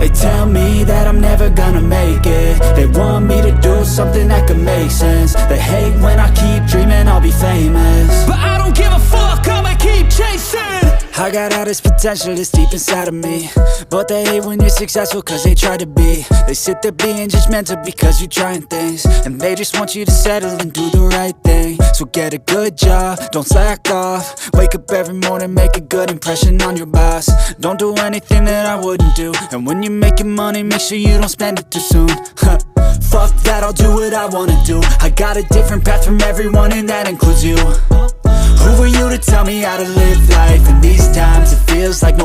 They tell me that I'm never gonna make it. They want me to do something that could make sense. They hate when I keep dreaming I'll be famous, but I don't give a fuck, I'ma keep chasing. I got all this potential that's deep inside of me, but they hate when you're successful cause they try to be. They sit there being judgmental because you're trying things, and they just want you to settle and do the right thing. So get a good job, don't slack off. Wake up every morning, make a good impression on your boss. Don't do anything that I wouldn't do, and when you're making money, make sure you don't spend it too soon. Fuck that, I'll do what I wanna do. I got a different path from everyone, and that includes you. Who are you to tell me how to live life? In these times it feels like no